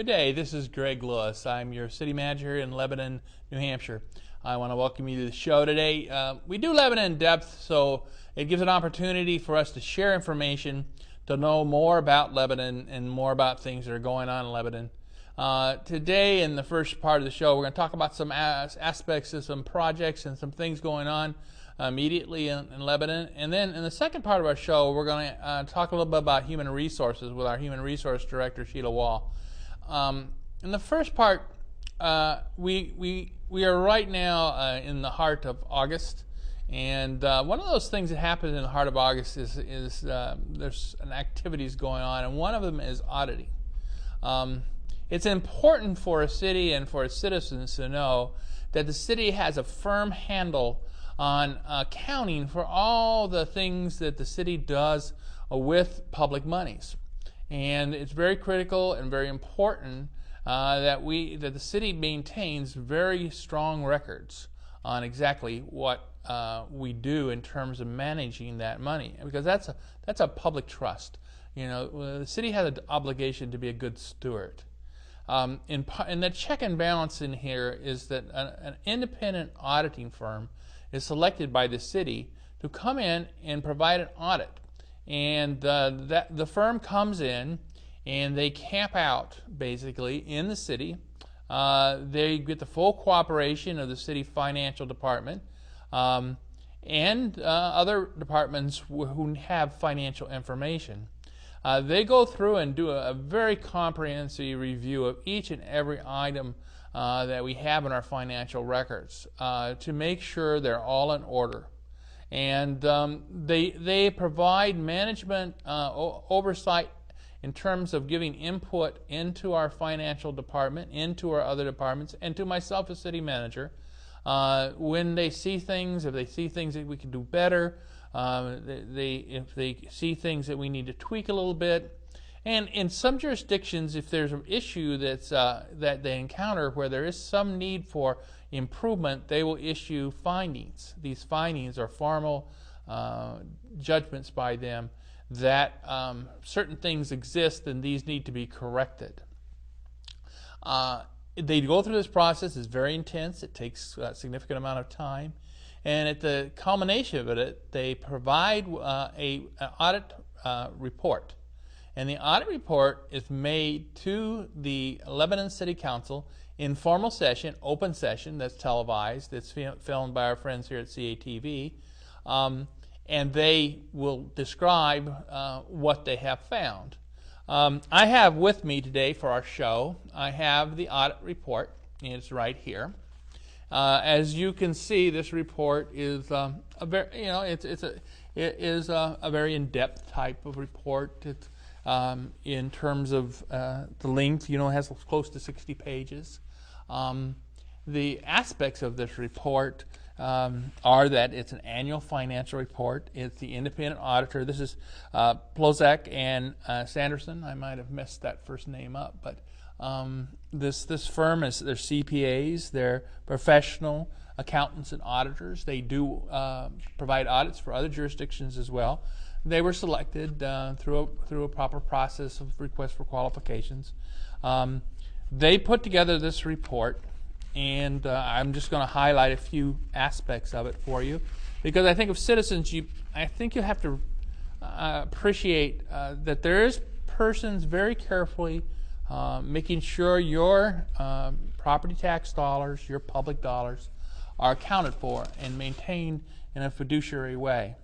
Good day, this is Greg Lewis. I'm your city manager in Lebanon, New Hampshire. I want to welcome you to the show today. We do Lebanon in depth, so it gives an opportunity for us to share information, to know more about Lebanon and more about things that are going on in Lebanon. Today, in the first part of the show, we're going to talk about some aspects of some projects and some things going on immediately in Lebanon. And then in the second part of our show, we're going to talk a little bit about human resources with our Human Resource Director, Sheila Wahl. In the first part, we are right now in the heart of August, and one of those things that happens in the heart of August is there's activities going on, and one of them is auditing. It's important for a city and for its citizens to know that the city has a firm handle on accounting for all the things that the city does with public monies. And it's very critical and very important that the city maintains very strong records on exactly what we do in terms of managing that money, because that's a public trust. You know, the city has an obligation to be a good steward. And the check and balance in here is that an independent auditing firm is selected by the city to come in and provide an audit. And the firm comes in and they camp out basically in the city. They get the full cooperation of the city financial department and other departments who have financial information. They go through and do a very comprehensive review of each and every item that we have in our financial records to make sure they're all in order. And they provide management oversight in terms of giving input into our financial department, into our other departments, and to myself as city manager. When they see things, if they see things that we can do better, if they see things that we need to tweak a little bit. And in some jurisdictions, if there's an issue that they encounter where there is some need for improvement, they will issue findings. These findings are formal judgments by them that certain things exist and these need to be corrected. They go through this process. It's very intense. It takes a significant amount of time. And at the culmination of it, they provide an audit report. And the audit report is made to the Lebanon City Council in formal session, open session, that's televised, that's filmed by our friends here at CATV, and they will describe what they have found. I have with me today for our show, I have the audit report, and it's right here. As you can see, this report is a very in-depth type of report. It's in terms of the length, it has close to 60 pages. The aspects of this report are that it's an annual financial report. It's the independent auditor. This is Plozak and Sanderson. I might have messed that first name up, but this firm they're CPAs. They're professional accountants and auditors. They do provide audits for other jurisdictions as well. They were selected through a proper process of request for qualifications. They put together this report, and I'm just going to highlight a few aspects of it for you, because I think of citizens, I think you have to appreciate that there is persons very carefully making sure your property tax dollars, your public dollars, are accounted for and maintained in a fiduciary way.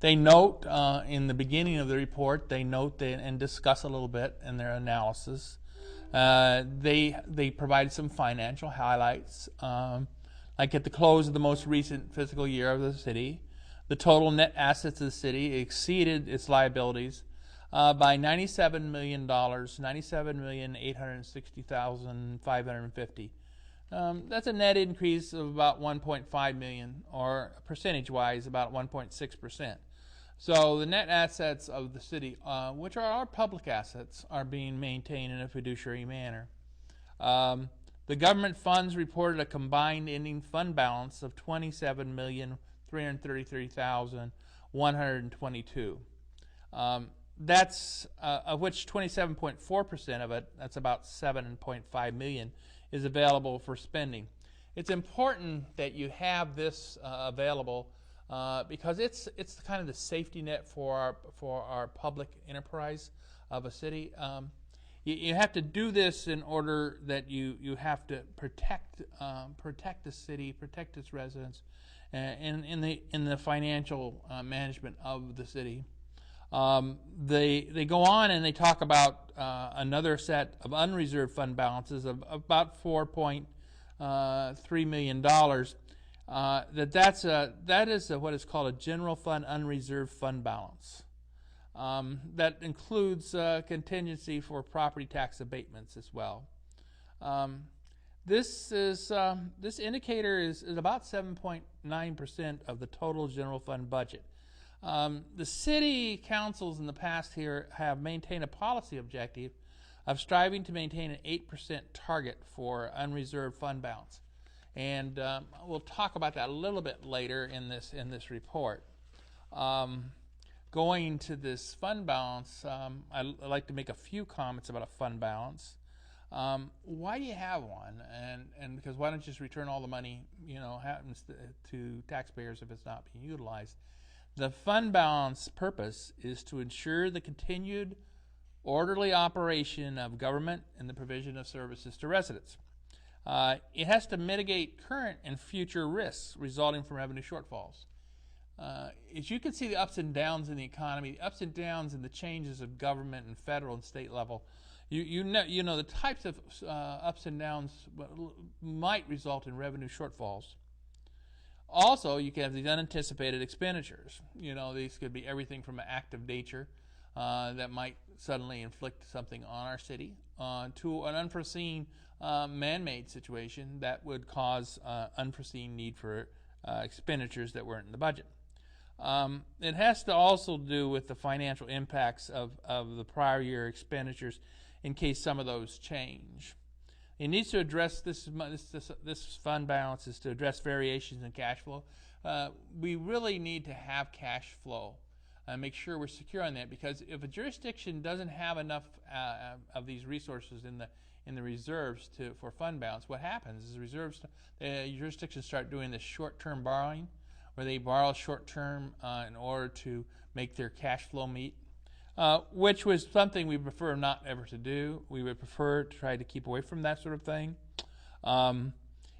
They note in the beginning of the report, they note and discuss a little bit in their analysis. They provide some financial highlights, like at the close of the most recent fiscal year of the city, the total net assets of the city exceeded its liabilities by $97 million, $97,860,550. That's a net increase of about 1.5 million, or percentage-wise about 1.6%. So the net assets of the city, which are our public assets, are being maintained in a fiduciary manner. The government funds reported a combined ending fund balance of $27,333,122. That's of which 27.4% of it, that's about 7.5 million, is available for spending. It's important that you have this available because it's kind of the safety net for our public enterprise of a city. You have to do this in order that you have to protect the city, protect its residents, in the financial management of the city. They go on and they talk about another set of unreserved fund balances of about $4.3 million. That is what is called a general fund unreserved fund balance. That includes contingency for property tax abatements as well. This indicator is about 7.9% of the total general fund budget. The city councils in the past here have maintained a policy objective of striving to maintain an 8% target for unreserved fund balance, and we'll talk about that a little bit later in this report. Going to this fund balance, I'd like to make a few comments about a fund balance. Why do you have one? And because why don't you just return all the money happens to taxpayers if it's not being utilized? The fund balance purpose is to ensure the continued orderly operation of government and the provision of services to residents. It has to mitigate current and future risks resulting from revenue shortfalls. As you can see, the ups and downs in the economy, the ups and downs in the changes of government and federal and state level, you know the types of ups and downs might result in revenue shortfalls. Also, you can have these unanticipated expenditures. These could be everything from an act of nature that might suddenly inflict something on our city to an unforeseen man-made situation that would cause unforeseen need for expenditures that weren't in the budget. It has to also do with the financial impacts of the prior year expenditures in case some of those change. It needs to address this fund balance is to address variations in cash flow. We really need to have cash flow and make sure we're secure on that, because if a jurisdiction doesn't have enough of these resources in the reserves for fund balance, what happens is jurisdictions start doing this short-term borrowing, where they borrow short-term in order to make their cash flow meet. Which was something we prefer not ever to do. We would prefer to try to keep away from that sort of thing.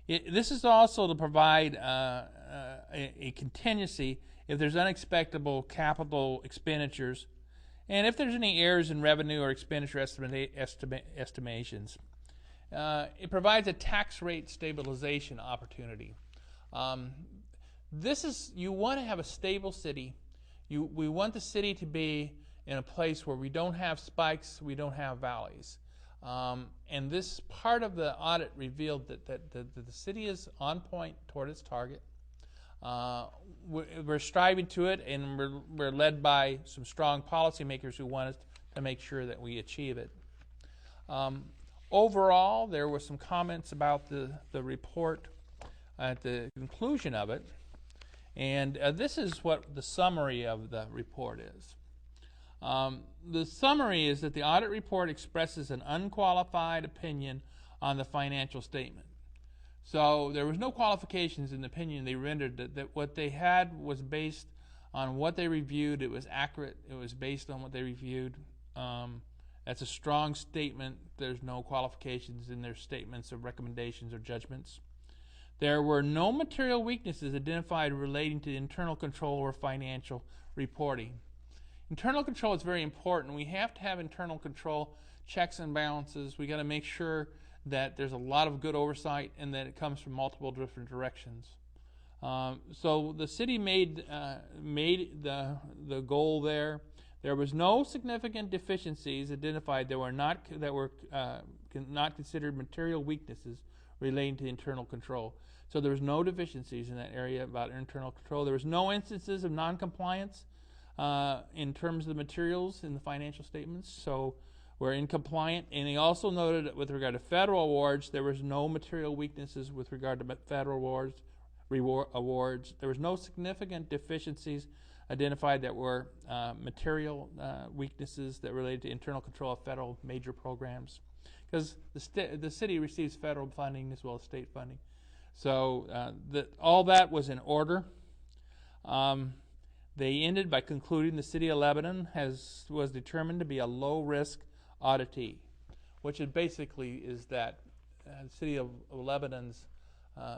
This is also to provide a contingency if there's unexpected capital expenditures, and if there's any errors in revenue or expenditure estimations. It provides a tax rate stabilization opportunity. You want to have a stable city. We want the city to be in a place where we don't have spikes, we don't have valleys. And this part of the audit revealed that the city is on point toward its target. We're striving to it, and we're led by some strong policymakers who want us to make sure that we achieve it. Overall, there were some comments about the report at the conclusion of it, and this is what the summary of the report is. The summary is that the audit report expresses an unqualified opinion on the financial statement. So there was no qualifications in the opinion they rendered, that what they had was based on what they reviewed. It was accurate. It was based on what they reviewed. That's a strong statement. There's no qualifications in their statements of recommendations or judgments. There were no material weaknesses identified relating to internal control or financial reporting. Internal control is very important. We have to have internal control, checks and balances. We got to make sure that there's a lot of good oversight and that it comes from multiple different directions. So the city made the goal there. There was no significant deficiencies identified that were not considered material weaknesses relating to internal control. So there was no deficiencies in that area about internal control. There was no instances of noncompliance in terms of the materials in the financial statements, so we're in compliant. And he also noted that with regard to federal awards, there was no material weaknesses with regard to federal awards. There was no significant deficiencies identified that were material weaknesses that related to internal control of federal major programs, because the city receives federal funding as well as state funding. So all that was in order. They ended by concluding the city of Lebanon was determined to be a low-risk auditee, which basically is that the city of Lebanon's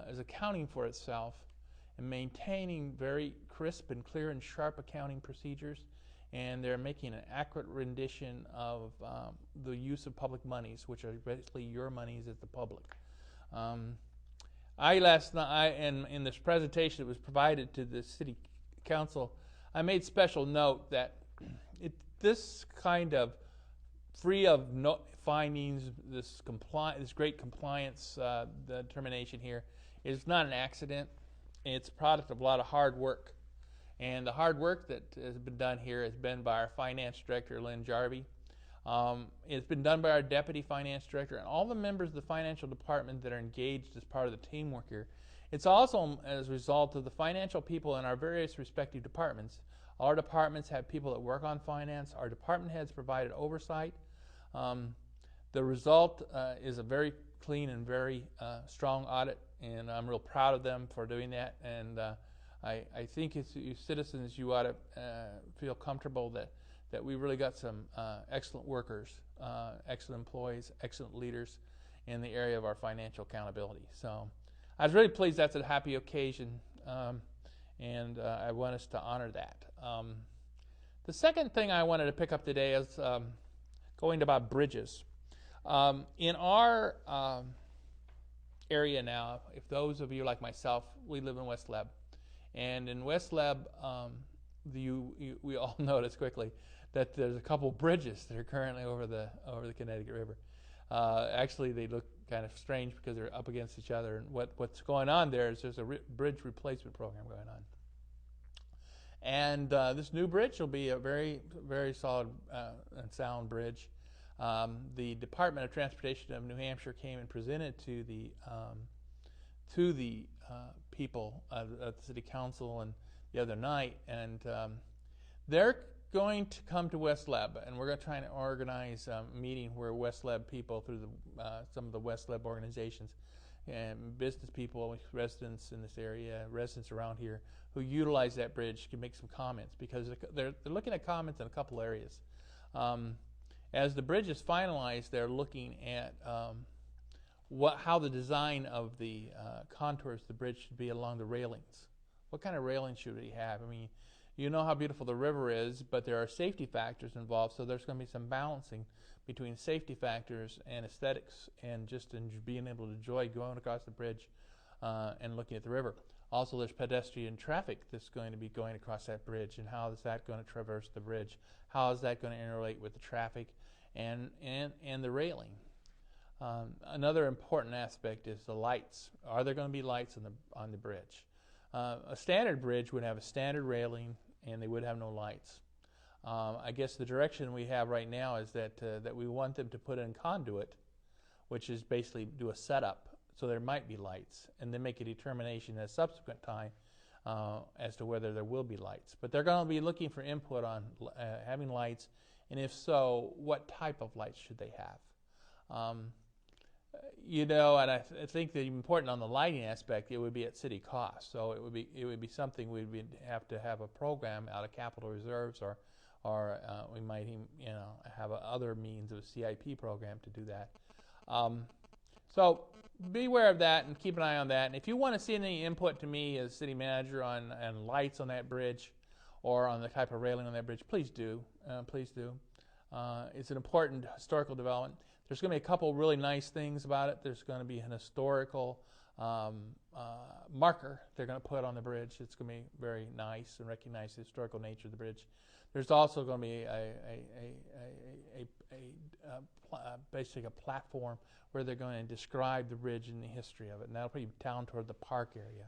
is accounting for itself and maintaining very crisp and clear and sharp accounting procedures, and they're making an accurate rendition of the use of public monies, which are basically your monies as the public. Last night, in this presentation that was provided to the city council, I made special note that this kind of free of findings, this great compliance determination here is not an accident. It's a product of a lot of hard work. And the hard work that has been done here has been by our finance director, Lynn Jarvie. It's been done by our deputy finance director and all the members of the financial department that are engaged as part of the teamwork here. It's also as a result of the financial people in our various respective departments. All our departments have people that work on finance. Our department heads provided oversight. The result is a very clean and very strong audit, and I'm real proud of them for doing that. And I think as you citizens, you ought to feel comfortable that we really got some excellent workers, excellent employees, excellent leaders in the area of our financial accountability. So I was really pleased that's a happy occasion, and I want us to honor that. The second thing I wanted to pick up today is going about bridges. In our area now, if those of you like myself, we live in West Leb. And in West Leb, we all notice quickly that there's a couple bridges that are currently over the Connecticut River. Actually, they look kind of strange because they're up against each other. And what's going on there is there's a bridge replacement program going on. And this new bridge will be a very, very solid and sound bridge. The Department of Transportation of New Hampshire came and presented to the people at the City Council and the other night, and they're going to come to West Leb, and we're going to try and organize a meeting where West Leb people, through some of the West Leb organizations and business people, residents in this area, residents around here who utilize that bridge, can make some comments, because they're looking at comments in a couple areas. As the bridge is finalized, they're looking at how the design of the contours of the bridge should be along the railings. What kind of railings should we have? I mean, you know how beautiful the river is, but there are safety factors involved, so there's going to be some balancing between safety factors and aesthetics and just being able to enjoy going across the bridge and looking at the river. Also, there's pedestrian traffic that's going to be going across that bridge, and how is that going to traverse the bridge? How is that going to interrelate with the traffic and the railing? Another important aspect is the lights. Are there going to be lights on the bridge? A standard bridge would have a standard railing, and they would have no lights. I guess the direction we have right now is that we want them to put in conduit, which is basically do a setup so there might be lights, and then make a determination at a subsequent time as to whether there will be lights. But they're going to be looking for input on having lights, and if so, what type of lights should they have? You know, and I think the important on the lighting aspect, it would be at city cost. So it would be something we'd have to have a program out of capital reserves, or we might even, have other means of a CIP program to do that. So beware of that and keep an eye on that. And if you want to see any input to me as city manager on lights on that bridge or on the type of railing on that bridge, please do. Please do. It's an important historical development. There's going to be a couple really nice things about it. There's going to be an historical marker they're going to put on the bridge. It's going to be very nice and recognize the historical nature of the bridge. There's also going to be basically a platform where they're going to describe the bridge and the history of it, and that'll be down toward the park area.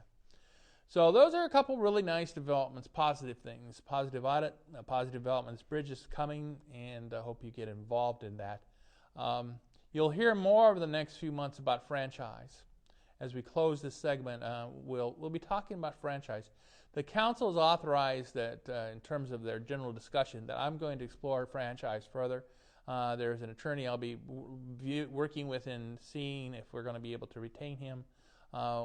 So those are a couple really nice developments, positive things, positive audit, positive developments. Bridge is coming, and I hope you get involved in that. You'll hear more over the next few months about franchise. As we close this segment, we'll be talking about franchise. the council has authorized that in terms of their general discussion that I'm going to explore franchise further. There's an attorney I'll be working with in seeing if we're going to be able to retain him.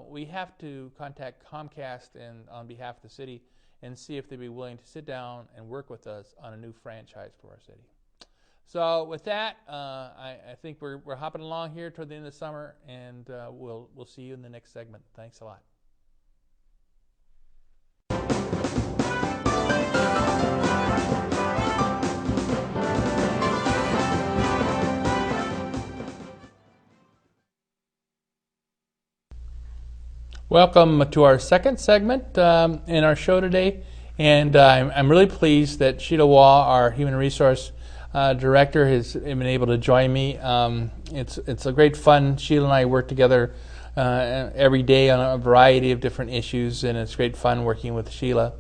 We have to contact Comcast and on behalf of the city and see if they'd be willing to sit down and work with us on a new franchise for our city. So with that, I think we're hopping along here toward the end of the summer, and we'll see you in the next segment. Thanks a lot. Welcome to our second segment in our show today, and I'm really pleased that Sheila Wahl, our Human Resource Director, has been able to join me. It's a great fun. Sheila and I work together every day on a variety of different issues, and it's great fun working with Sheila.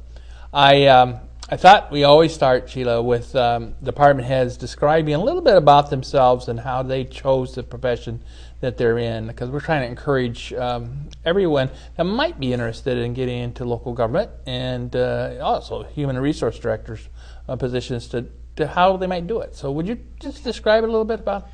I thought we always start, Sheila, with department heads describing a little bit about themselves and how they chose the profession that they're in, because we're trying to encourage everyone that might be interested in getting into local government and also human resource directors positions to how they might do it. So would you just describe a little bit about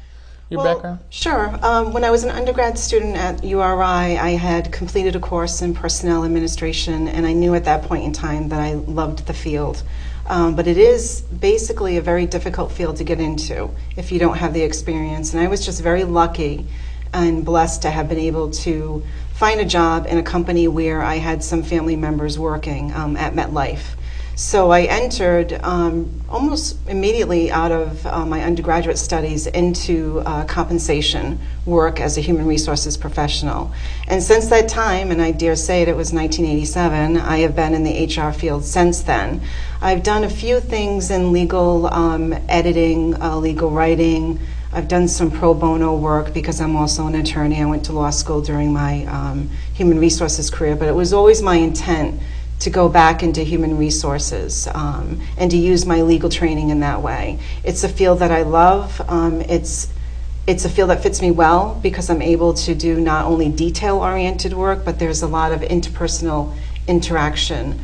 your background? Sure. When I was an undergrad student at URI, I had completed a course in personnel administration, and I knew at that point in time that I loved the field. But it is basically a very difficult field to get into if you don't have the experience. And I was just very lucky and blessed to have been able to find a job in a company where I had some family members working at MetLife. So I entered almost immediately out of my undergraduate studies into compensation work as a human resources professional. And since that time, and I dare say it was 1987, I have been in the HR field since then. I've done a few things in legal editing, legal writing. I've done some pro bono work because I'm also an attorney. I went to law school during my human resources career, but it was always my intent to go back into human resources and to use my legal training in that way. It's a field that I love. It's a field that fits me well because I'm able to do not only detail-oriented work, but there's a lot of interpersonal interaction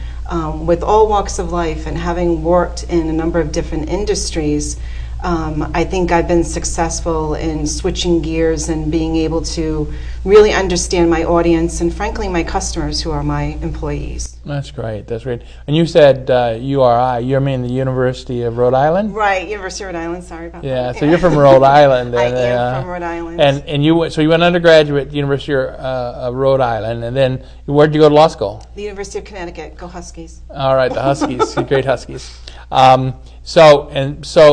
with all walks of life. And having worked in a number of different industries, I think I've been successful in switching gears and being able to really understand my audience and, frankly, my customers who are my employees. That's great. That's great. And you said URI. You mean the University of Rhode Island? Right, University of Rhode Island. Sorry about that. Yeah, so you're from Rhode Island. I am from Rhode Island. And you went undergraduate at the University of Rhode Island, and then where'd you go to law school? The University of Connecticut. Go Huskies. All right, the Huskies, great Huskies. So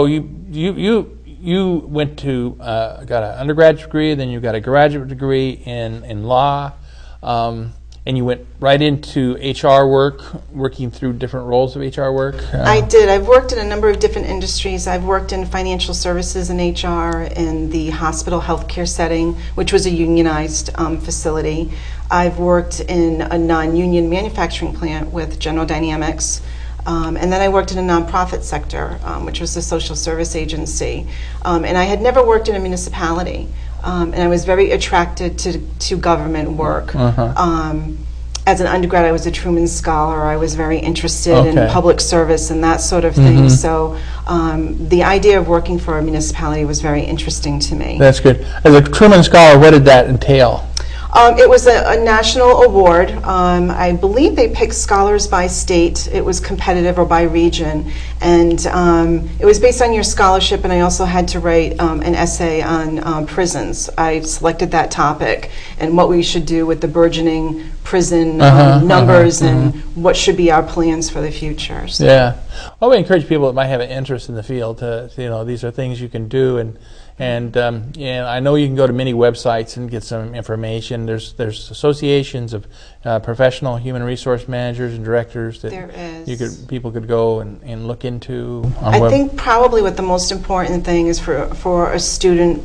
you went to got an undergraduate degree, then you got a graduate degree in law, and you went right into HR work, working through different roles of HR work. I did. I've worked in a number of different industries. I've worked in financial services and HR in the hospital healthcare setting, which was a unionized facility. I've worked in a non-union manufacturing plant with General Dynamics. And then I worked in a nonprofit sector, which was a social service agency. And I had never worked in a municipality. And I was very attracted to government work. As an undergrad, I was a Truman Scholar. I was very interested in public service and that sort of thing. So the idea of working for a municipality was very interesting to me. That's good. As a Truman Scholar, what did that entail? It was a national award. I believe they picked scholars by state. It was competitive, or by region. And it was based on your scholarship, and I also had to write an essay on prisons. I selected that topic and what we should do with the burgeoning prison numbers and what should be our plans for the future. So. Yeah. Well, we encourage people that might have an interest in the field to, these are things you can do. And I know you can go to many websites and get some information. There's associations of professional human resource managers and directors that there is. People could go and look into. I think probably what the most important thing is for a student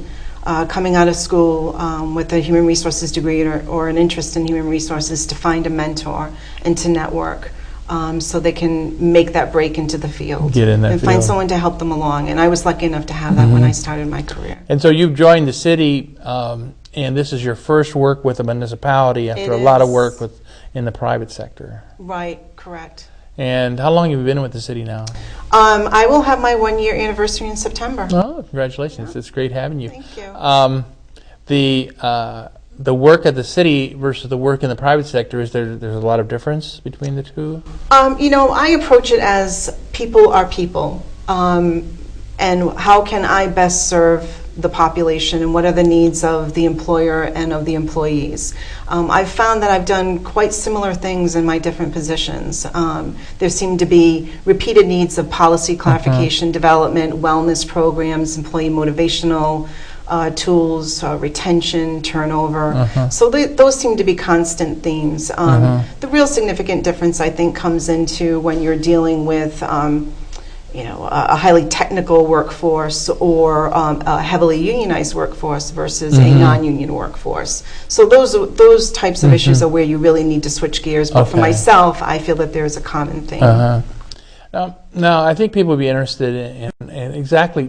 coming out of school with a human resources degree or an interest in human resources to find a mentor and to network. So they can make that break into the field and find someone to help them along. And I was lucky enough to have that when I started my career. And so you've joined the city, and this is your first work with a municipality after a lot of work in the private sector. Right, Correct. And how long have you been with the city now? I will have my 1-year anniversary in September. Oh, congratulations. Yeah. It's great having you. Thank you. The work at the city versus the work in the private sector, there's a lot of difference between the two? I approach it as people are people. And how can I best serve the population, and what are the needs of the employer and of the employees. I've found that I've done quite similar things in my different positions. There seem to be repeated needs of policy clarification, development, wellness programs, employee motivational tools, retention, turnover. So those seem to be constant themes. The real significant difference, I think, comes into when you're dealing with a highly technical workforce or a heavily unionized workforce versus a non-union workforce. So those types of issues are where you really need to switch gears. But for myself, I feel that there's a common theme. Now, I think people would be interested in exactly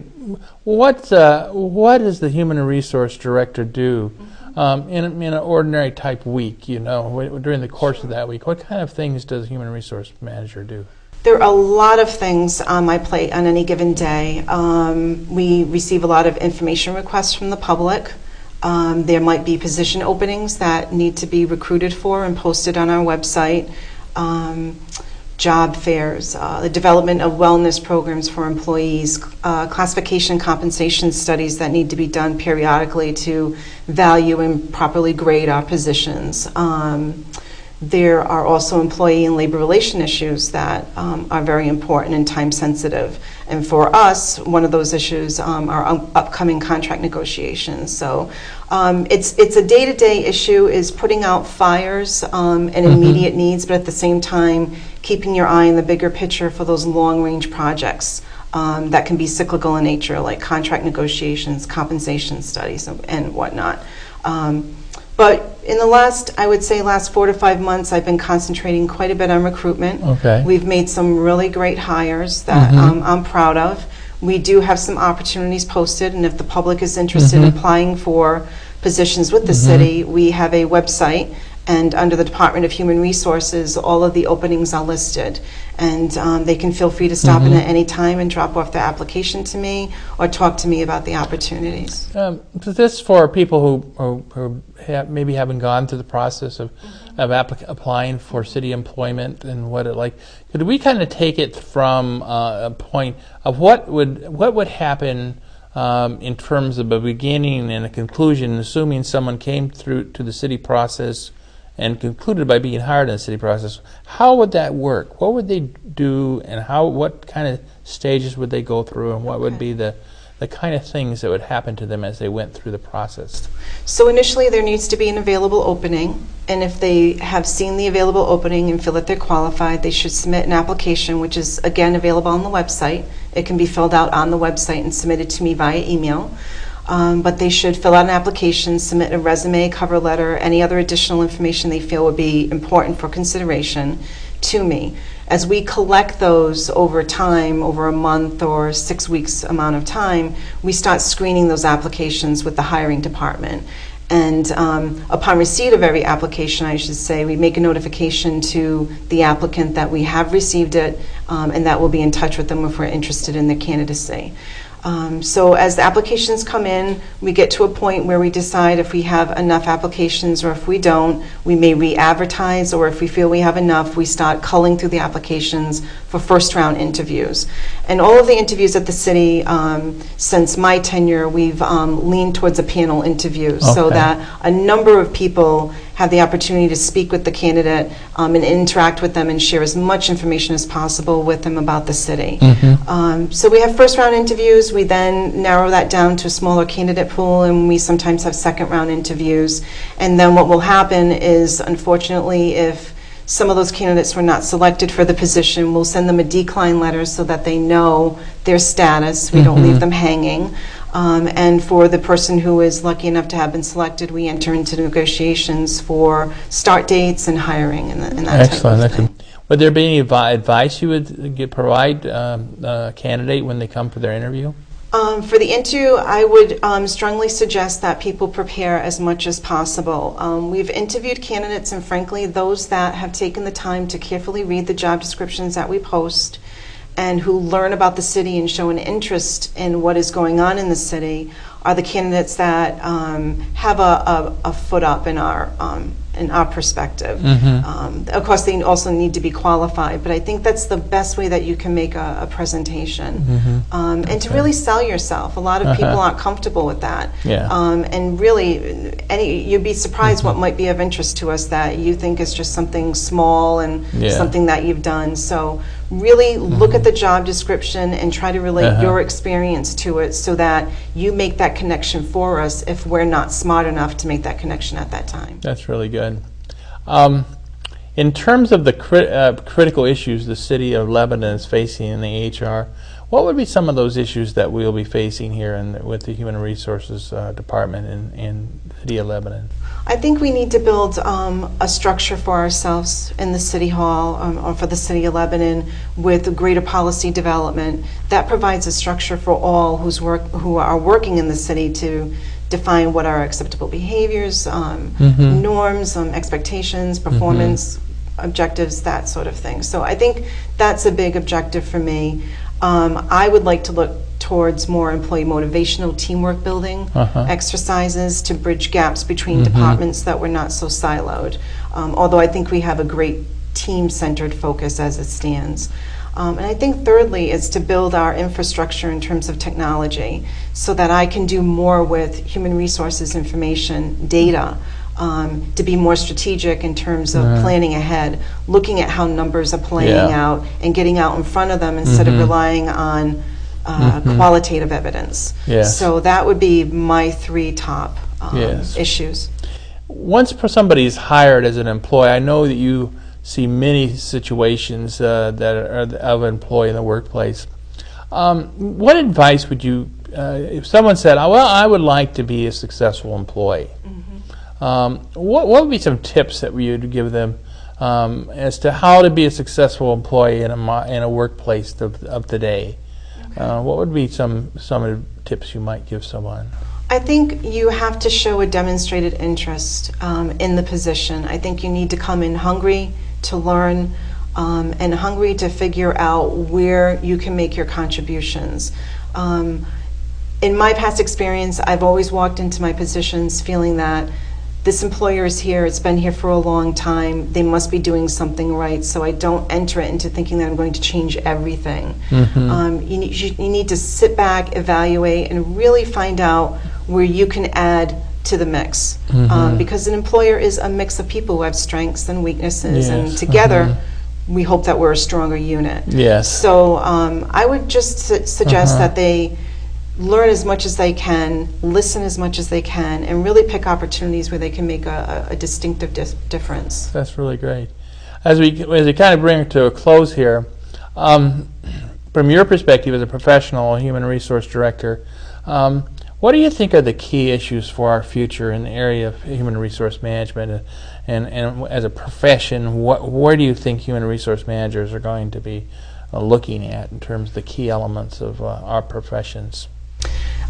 what does the Human Resource Director do in an ordinary type week, during the course of that week. What kind of things does a Human Resource Manager do? There are a lot of things on my plate on any given day. We receive a lot of information requests from the public. There might be position openings that need to be recruited for and posted on our website. Job fairs, the development of wellness programs for employees, classification compensation studies that need to be done periodically to value and properly grade our positions. There are also employee and labor relation issues that are very important and time sensitive. And for us, one of those issues are upcoming contract negotiations. So it's a day-to-day issue, is putting out fires and immediate needs, but at the same time, keeping your eye on the bigger picture for those long-range projects that can be cyclical in nature, like contract negotiations, compensation studies, and whatnot. But in the last 4 to 5 months, I've been concentrating quite a bit on recruitment. Okay. We've made some really great hires that I'm proud of. We do have some opportunities posted, and if the public is interested in applying for positions with the city, we have a website, and under the Department of Human Resources, all of the openings are listed. And they can feel free to stop in at any time and drop off their application to me or talk to me about the opportunities. This for people who maybe haven't gone through the process of applying for city employment and what it like. Could we kind of take it from a point of what would happen in terms of a beginning and a conclusion, assuming someone came through to the city process and concluded by being hired in the city process? How would that work? What would they do, and what kind of stages would they go through, and what would be the kind of things that would happen to them as they went through the process? So initially there needs to be an available opening, and if they have seen the available opening and feel that they're qualified, they should submit an application, which is again available on the website. It can be filled out on the website and submitted to me via email. But they should fill out an application, submit a resume, cover letter, any other additional information they feel would be important for consideration to me. As we collect those over time, over a month or 6 weeks amount of time, we start screening those applications with the hiring department. And upon receipt of every application, I should say, we make a notification to the applicant that we have received it, and that we'll be in touch with them if we're interested in their candidacy. So as the applications come in, we get to a point where we decide if we have enough applications, or if we don't, we may re-advertise, or if we feel we have enough, we start culling through the applications for first-round interviews. And all of the interviews at the city, since my tenure, we've leaned towards a panel interview, so that a number of people have the opportunity to speak with the candidate and interact with them and share as much information as possible with them about the city. So we have first round interviews. We then narrow that down to a smaller candidate pool, and we sometimes have second round interviews. And then what will happen is, unfortunately, if some of those candidates were not selected for the position, we'll send them a decline letter so that they know their status. We don't leave them hanging. And for the person who is lucky enough to have been selected, we enter into negotiations for start dates and hiring and that type of thing. Would there be any advice you would provide a candidate when they come for their interview? For the interview, I would strongly suggest that people prepare as much as possible. We've interviewed candidates, and frankly, those that have taken the time to carefully read the job descriptions that we post and who learn about the city and show an interest in what is going on in the city are the candidates that have a foot up in our perspective. Of course, they also need to be qualified, but I think that's the best way that you can make a presentation. And to really sell yourself. A lot of people aren't comfortable with that. And really, you'd be surprised what might be of interest to us that you think is just something small and something that you've done. So really look at the job description and try to relate your experience to it so that you make that connection for us if we're not smart enough to make that connection at that time. That's really good. In terms of the critical issues the city of Lebanon is facing in the HR, what would be some of those issues that we'll be facing here with the Human Resources Department in the city of Lebanon? I think we need to build a structure for ourselves in the City Hall or for the City of Lebanon with greater policy development that provides a structure for all who are working in the city to define what are acceptable behaviors, norms, expectations, performance objectives, that sort of thing. So I think that's a big objective for me. I would like to look towards more employee motivational teamwork building exercises to bridge gaps between departments that were not so siloed. Although I think we have a great team-centered focus as it stands. And I think thirdly is to build our infrastructure in terms of technology so that I can do more with human resources information data to be more strategic in terms of planning ahead, looking at how numbers are playing out and getting out in front of them instead of relying on qualitative evidence. So that would be my three top issues. Once somebody is hired as an employee, I know that you see many situations that are of an employee in the workplace. What advice would you, if someone said, well, I would like to be a successful employee, what would be some tips that you'd give them as to how to be a successful employee in a workplace of today? What would be some of the tips you might give someone? I think you have to show a demonstrated interest in the position. I think you need to come in hungry to learn and hungry to figure out where you can make your contributions. In my past experience, I've always walked into my positions feeling that this employer is here, it's been here for a long time, they must be doing something right, so I don't enter it into thinking that I'm going to change everything. You need to sit back, evaluate, and really find out where you can add to the mix. Because an employer is a mix of people who have strengths and weaknesses, and together we hope that we're a stronger unit. So I would just suggest that they learn as much as they can, listen as much as they can, and really pick opportunities where they can make a distinctive difference. That's really great. As we kind of bring it to a close here, from your perspective as a professional human resource director, what do you think are the key issues for our future in the area of human resource management, and as a profession, where do you think human resource managers are going to be looking at in terms of the key elements of our professions?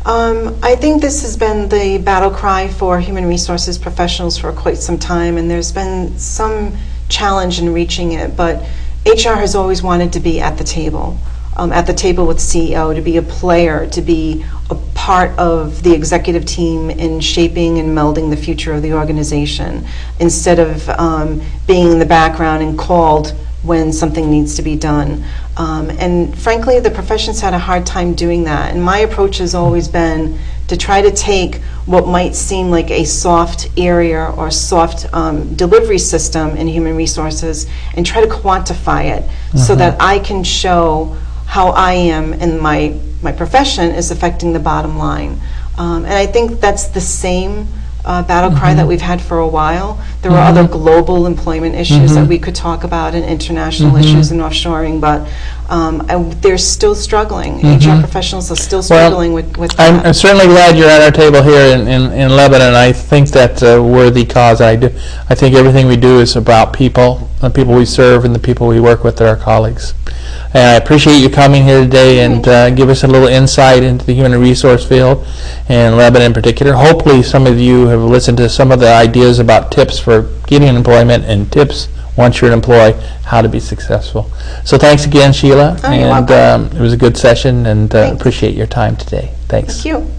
I think this has been the battle cry for human resources professionals for quite some time, and there's been some challenge in reaching it, but HR has always wanted to be at the table with CEO, to be a player, to be a part of the executive team in shaping and melding the future of the organization, instead of being in the background and called when something needs to be done. And frankly, the profession's had a hard time doing that. And my approach has always been to try to take what might seem like a soft area or soft delivery system in human resources and try to quantify it so that I can show how I am and my profession is affecting the bottom line. And I think that's the same battle cry that we've had for a while. There are other global employment issues that we could talk about, and international issues and offshoring, but they're still struggling. Mm-hmm. HR professionals are still struggling with that. I'm certainly glad you're at our table here in Lebanon. I think that's a worthy cause. I think everything we do is about people, the people we serve, and the people we work with, our colleagues. And I appreciate you coming here today and give us a little insight into the human resource field and Lebanon in particular. Hopefully some of you have listened to some of the ideas about tips for getting employment and tips once you're an employee, how to be successful. So thanks again, Sheila. Oh, you're welcome. It was a good session, and appreciate your time today. Thanks. Thank you.